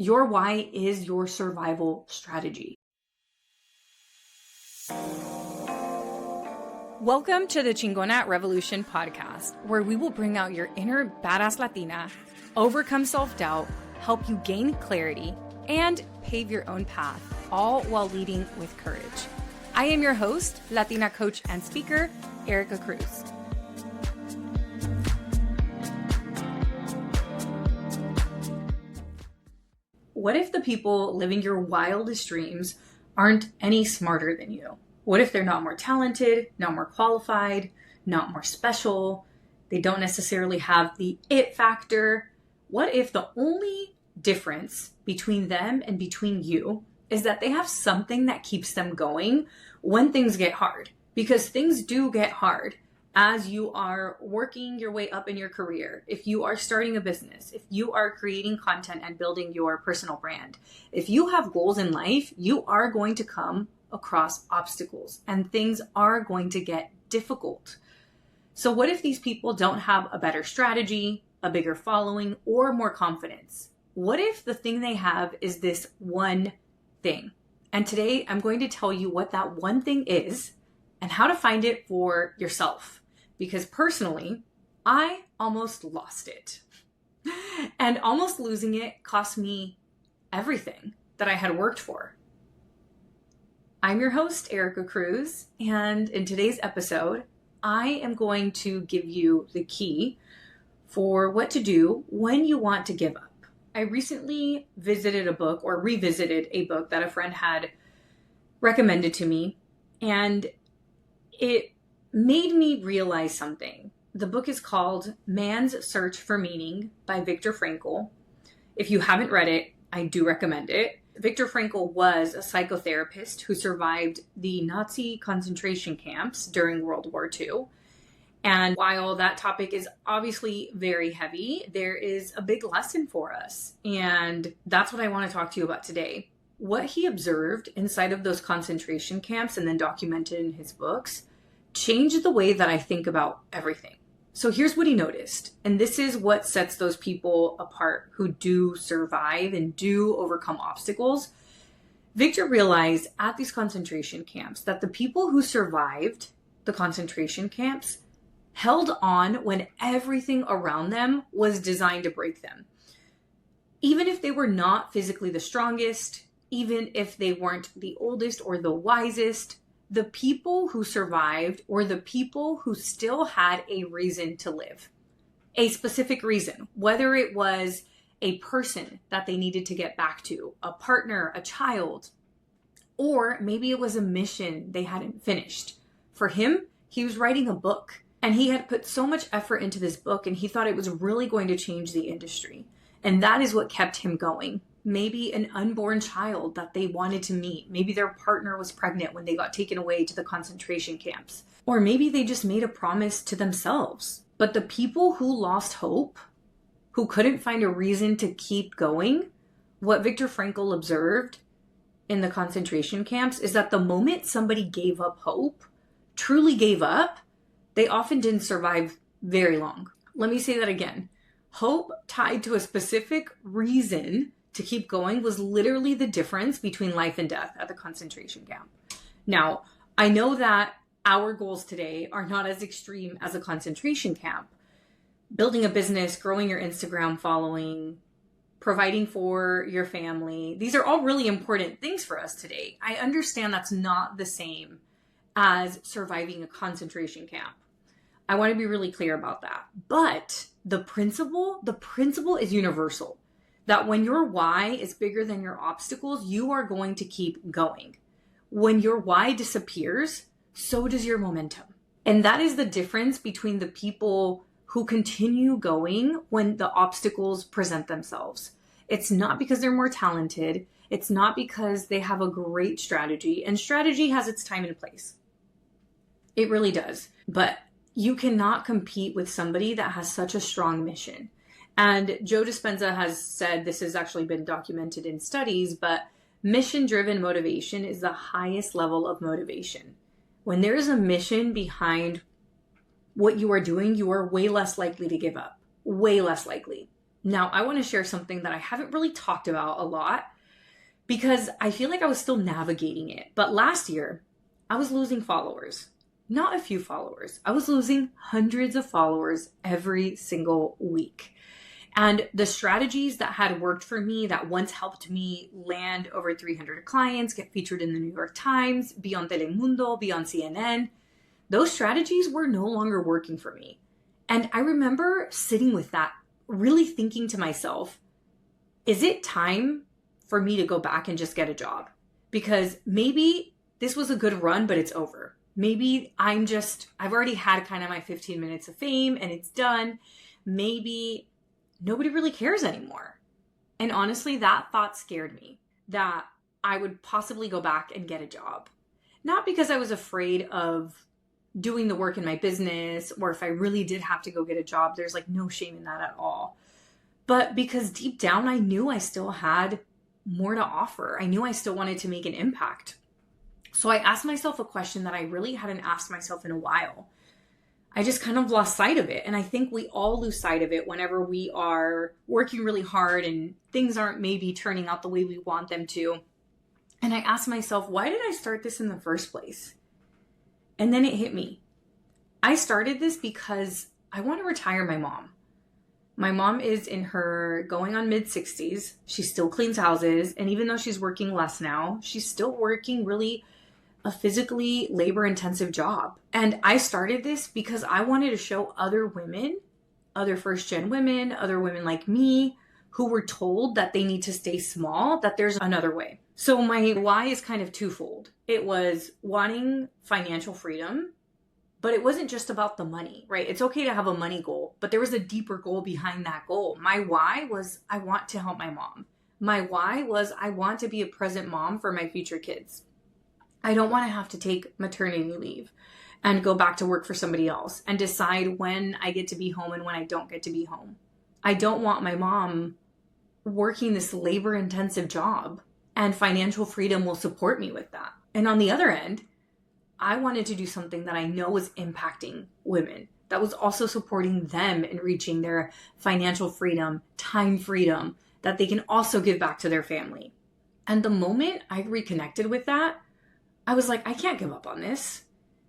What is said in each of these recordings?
Your why is your survival strategy. Welcome to the Chingona Revolution Podcast, where we will bring out your inner badass Latina, overcome self-doubt, help you gain clarity, and pave your own path, all while leading with courage. I am your host, Latina coach and speaker, Erica Cruz. What if the people living your wildest dreams aren't any smarter than you? What if they're not more talented, not more qualified, not more special? They don't necessarily have the it factor. What if the only difference between them and between you is that they have something that keeps them going when things get hard? Because things do get hard as you are working your way up in your career. If you are starting a business, if you are creating content and building your personal brand, if you have goals in life, you are going to come across obstacles and things are going to get difficult. So what if these people don't have a better strategy, a bigger following, or more confidence? What if the thing they have is this one thing? And today I'm going to tell you what that one thing is and how to find it for yourself. Because personally, I almost lost it. And almost losing it cost me everything that I had worked for. I'm your host, Erica Cruz, and in today's episode, I am going to give you the key for what to do when you want to give up. I recently revisited a book that a friend had recommended to me, and it made me realize something. The book is called Man's Search for Meaning by Viktor Frankl. If you haven't read it, I do recommend it. Viktor Frankl was a psychotherapist who survived the Nazi concentration camps during World War II. And while that topic is obviously very heavy, there is a big lesson for us. And that's what I want to talk to you about today. What he observed inside of those concentration camps and then documented in his books changed the way that I think about everything. So here's what he noticed. And this is what sets those people apart who do survive and do overcome obstacles. Victor realized at these concentration camps that the people who survived the concentration camps held on when everything around them was designed to break them. Even if they were not physically the strongest, even if they weren't the oldest or the wisest, the people who survived were the people who still had a reason to live. A specific reason, whether it was a person that they needed to get back to, a partner, a child, or maybe it was a mission they hadn't finished. For him, he was writing a book and he had put so much effort into this book and he thought it was really going to change the industry. And that is what kept him going. Maybe an unborn child that they wanted to meet. Maybe their partner was pregnant when they got taken away to the concentration camps. Or maybe they just made a promise to themselves. But the people who lost hope, who couldn't find a reason to keep going, what Viktor Frankl observed in the concentration camps is that the moment somebody gave up hope, truly gave up, they often didn't survive very long. Let me say that again. Hope tied to a specific reason to keep going was literally the difference between life and death at the concentration camp. Now, I know that our goals today are not as extreme as a concentration camp. Building a business, growing your Instagram following, providing for your family, these are all really important things for us today. I understand that's not the same as surviving a concentration camp. I want to be really clear about that. But the principle is universal. That when your why is bigger than your obstacles, you are going to keep going. When your why disappears, so does your momentum. And that is the difference between the people who continue going when the obstacles present themselves. It's not because they're more talented. It's not because they have a great strategy. And strategy has its time and place. It really does. But you cannot compete with somebody that has such a strong mission. And Joe Dispenza has said, this has actually been documented in studies, but mission-driven motivation is the highest level of motivation. When there is a mission behind what you are doing, you are way less likely to give up. Way less likely. Now, I want to share something that I haven't really talked about a lot because I feel like I was still navigating it. But last year, I was losing followers. Not a few followers. I was losing hundreds of followers every single week. And the strategies that had worked for me, that once helped me land over 300 clients, get featured in the New York Times, be on Telemundo, be on CNN, those strategies were no longer working for me. And I remember sitting with that, really thinking to myself, is it time for me to go back and just get a job? Because maybe this was a good run, but it's over. Maybe I've already had kind of my 15 minutes of fame and it's done. Maybe nobody really cares anymore. And honestly, that thought scared me, that I would possibly go back and get a job. Not because I was afraid of doing the work in my business, or if I really did have to go get a job, there's like no shame in that at all. But because deep down, I knew I still had more to offer. I knew I still wanted to make an impact. So I asked myself a question that I really hadn't asked myself in a while. I just kind of lost sight of it. And I think we all lose sight of it whenever we are working really hard and things aren't maybe turning out the way we want them to. And I asked myself, why did I start this in the first place? And then it hit me. I started this because I want to retire my mom. My mom is in her going on mid-60s. She still cleans houses. And even though she's working less now, she's still working really a physically labor-intensive job. And I started this because I wanted to show other women, other first-gen women, other women like me, who were told that they need to stay small, that there's another way. So my why is kind of twofold. It was wanting financial freedom, but it wasn't just about the money, right? It's okay to have a money goal, but there was a deeper goal behind that goal. My why was I want to help my mom. My why was I want to be a present mom for my future kids. I don't want to have to take maternity leave and go back to work for somebody else and decide when I get to be home and when I don't get to be home. I don't want my mom working this labor-intensive job, and financial freedom will support me with that. And on the other end, I wanted to do something that I know was impacting women, that was also supporting them in reaching their financial freedom, time freedom, that they can also give back to their family. And the moment I reconnected with that, I was like, I can't give up on this.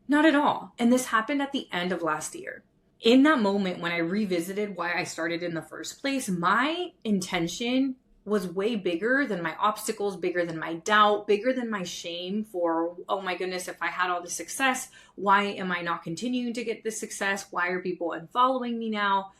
Not at all. And this happened at the end of last year. In that moment, when I revisited why I started in the first place, my intention was way bigger than my obstacles, bigger than my doubt, bigger than my shame for, oh my goodness, if I had all this success, why am I not continuing to get this success? Why are people unfollowing me now?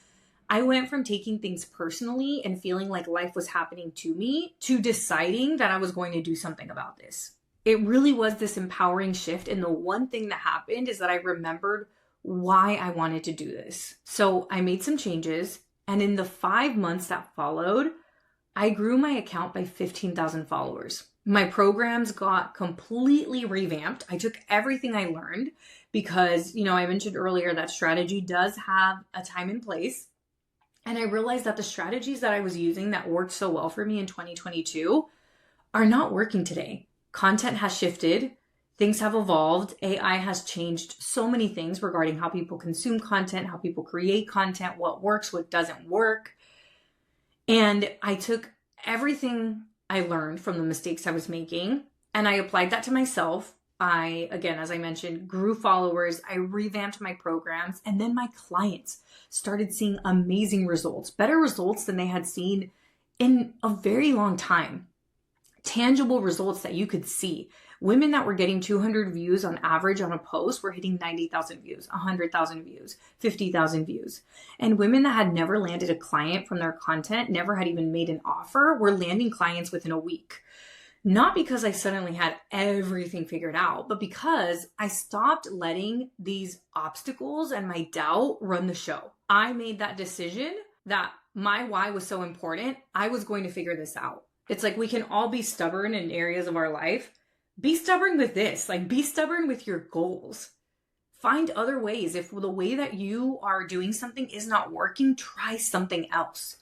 I went from taking things personally and feeling like life was happening to me to deciding that I was going to do something about this. It really was this empowering shift. And the one thing that happened is that I remembered why I wanted to do this. So I made some changes. And in the 5 months that followed, I grew my account by 15,000 followers. My programs got completely revamped. I took everything I learned because, I mentioned earlier that strategy does have a time and place. And I realized that the strategies that I was using that worked so well for me in 2022 are not working today. Content has shifted. Things have evolved. AI has changed so many things regarding how people consume content, how people create content, what works, what doesn't work. And I took everything I learned from the mistakes I was making and I applied that to myself. Again, as I mentioned, grew followers. I revamped my programs, and then my clients started seeing amazing results, better results than they had seen in a very long time. Tangible results that you could see. Women that were getting 200 views on average on a post were hitting 90,000 views, 100,000 views, 50,000 views. And women that had never landed a client from their content, never had even made an offer, were landing clients within a week. Not because I suddenly had everything figured out, but because I stopped letting these obstacles and my doubt run the show. I made that decision that my why was so important. I was going to figure this out. It's like we can all be stubborn in areas of our life. Be stubborn with this. Be stubborn with your goals. Find other ways. If the way that you are doing something is not working, try something else.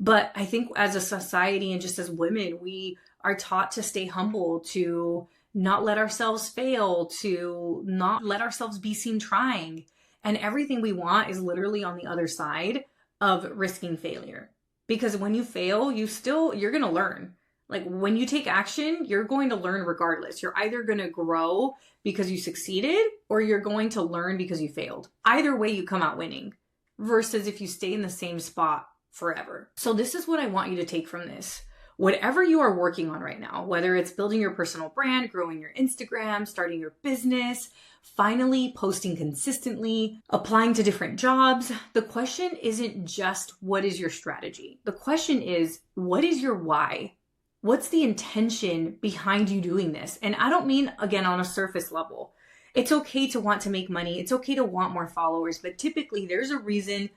But I think as a society and just as women, we are taught to stay humble, to not let ourselves fail, to not let ourselves be seen trying. And everything we want is literally on the other side of risking failure. Because when you fail, you're going to learn. Like when you take action, you're going to learn regardless. You're either going to grow because you succeeded or you're going to learn because you failed. Either way, you come out winning versus if you stay in the same spot forever. So this is what I want you to take from this. Whatever you are working on right now, whether it's building your personal brand, growing your Instagram, starting your business, finally posting consistently, applying to different jobs, the question isn't just what is your strategy? The question is, what is your why? What's the intention behind you doing this? And I don't mean, again, on a surface level. It's okay to want to make money. It's okay to want more followers, but typically there's a reason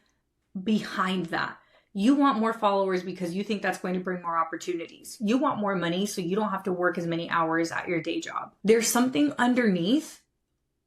behind that. You want more followers because you think that's going to bring more opportunities. You want more money so you don't have to work as many hours at your day job. There's something underneath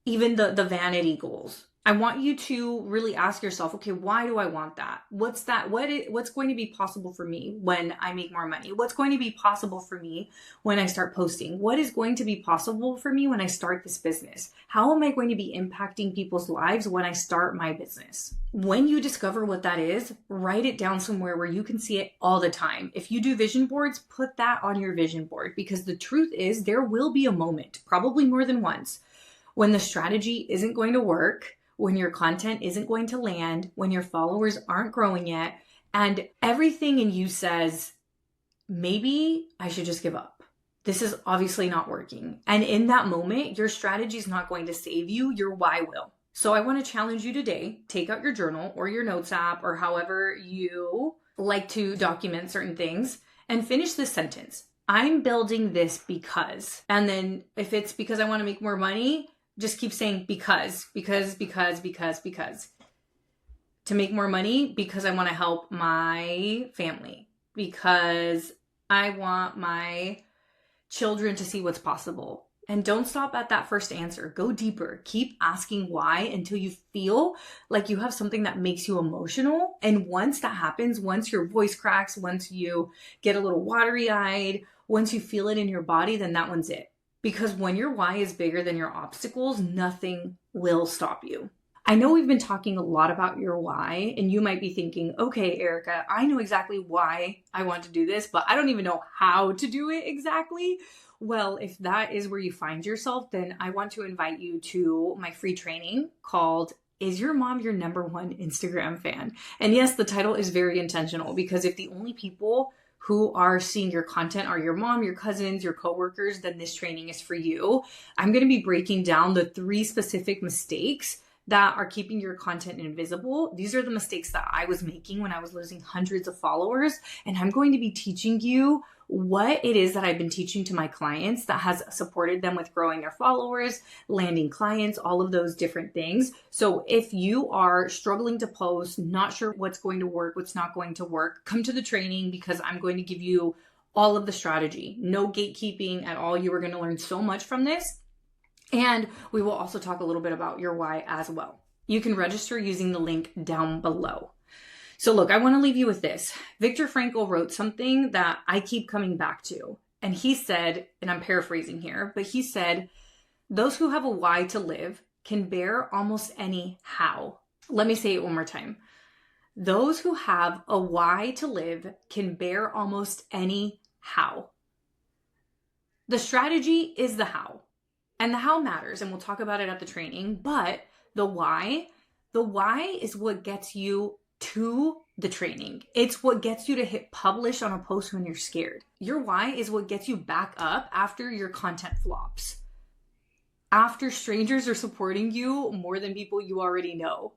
even the vanity goals. I want you to really ask yourself, okay, why do I want that? What's going to be possible for me when I make more money? What's going to be possible for me when I start posting? What is going to be possible for me when I start this business? How am I going to be impacting people's lives when I start my business? When you discover what that is, write it down somewhere where you can see it all the time. If you do vision boards, put that on your vision board, because the truth is there will be a moment, probably more than once, when the strategy isn't going to work, when your content isn't going to land, when your followers aren't growing yet, and everything in you says, maybe I should just give up. This is obviously not working. And in that moment, your strategy is not going to save you. Your why will. So I want to challenge you today, take out your journal or your notes app or however you like to document certain things and finish this sentence. I'm building this because, and then if it's because I want to make more money, just keep saying because. To make more money, because I want to help my family, because I want my children to see what's possible. And don't stop at that first answer. Go deeper. Keep asking why until you feel like you have something that makes you emotional. And once that happens, once your voice cracks, once you get a little watery-eyed, once you feel it in your body, then that one's it. Because when your why is bigger than your obstacles, nothing will stop you. I know we've been talking a lot about your why, and you might be thinking, okay, Erica, I know exactly why I want to do this, but I don't even know how to do it exactly. Well, if that is where you find yourself, then I want to invite you to my free training called Is Your Mom Your Number One Instagram Fan? And yes, the title is very intentional, because if the only people who are seeing your content are your mom, your cousins, your coworkers, then this training is for you. I'm going to be breaking down the 3 specific mistakes that are keeping your content invisible. These are the mistakes that I was making when I was losing hundreds of followers. And I'm going to be teaching you what it is that I've been teaching to my clients that has supported them with growing their followers, landing clients, all of those different things. So if you are struggling to post, not sure what's going to work, what's not going to work, come to the training, because I'm going to give you all of the strategy. No gatekeeping at all. You are going to learn so much from this. And we will also talk a little bit about your why as well. You can register using the link down below. So look, I want to leave you with this. Viktor Frankl wrote something that I keep coming back to. And he said, and I'm paraphrasing here, but he said, those who have a why to live can bear almost any how. Let me say it one more time. Those who have a why to live can bear almost any how. The strategy is the how. And the how matters, and we'll talk about it at the training, but the why is what gets you to the training. It's what gets you to hit publish on a post when you're scared. Your why is what gets you back up after your content flops. After strangers are supporting you more than people you already know.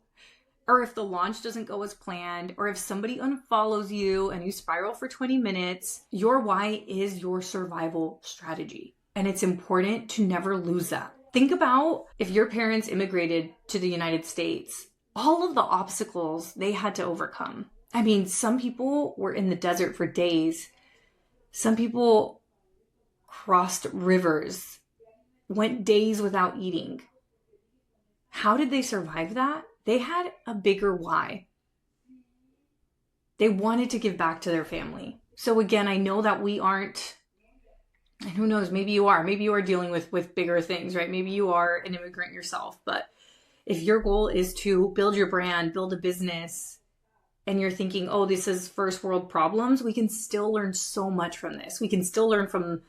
Or if the launch doesn't go as planned, or if somebody unfollows you and you spiral for 20 minutes, your why is your survival strategy. And it's important to never lose that. Think about if your parents immigrated to the United States, all of the obstacles they had to overcome. I mean, some people were in the desert for days. Some people crossed rivers, went days without eating. How did they survive that? They had a bigger why. They wanted to give back to their family. So again, I know that we aren't, and who knows, maybe you are dealing with bigger things, right? Maybe you are an immigrant yourself, but if your goal is to build your brand, build a business, and you're thinking, oh, this is first world problems, we can still learn so much from this. We can still learn from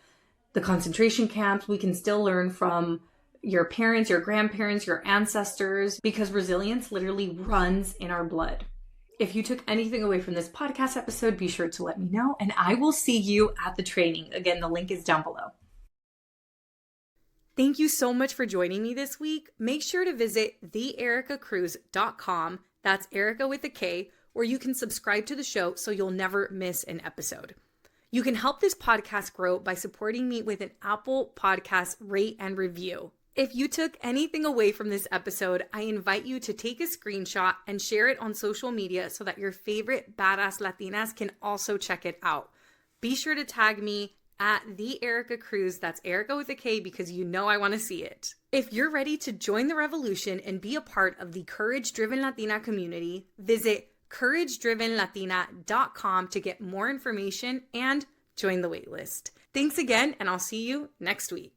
the concentration camps. We can still learn from your parents, your grandparents, your ancestors, because resilience literally runs in our blood. If you took anything away from this podcast episode, be sure to let me know, and I will see you at the training. Again, the link is down below. Thank you so much for joining me this week. Make sure to visit theericacruz.com. That's Erica with a K, where you can subscribe to the show so you'll never miss an episode. You can help this podcast grow by supporting me with an Apple Podcast rate and review. If you took anything away from this episode, I invite you to take a screenshot and share it on social media so that your favorite badass Latinas can also check it out. Be sure to tag me at the Erica Cruz. That's Erica with a K, because you know I want to see it. If you're ready to join the revolution and be a part of the Courage Driven Latina community, visit couragedrivenlatina.com to get more information and join the waitlist. Thanks again, and I'll see you next week.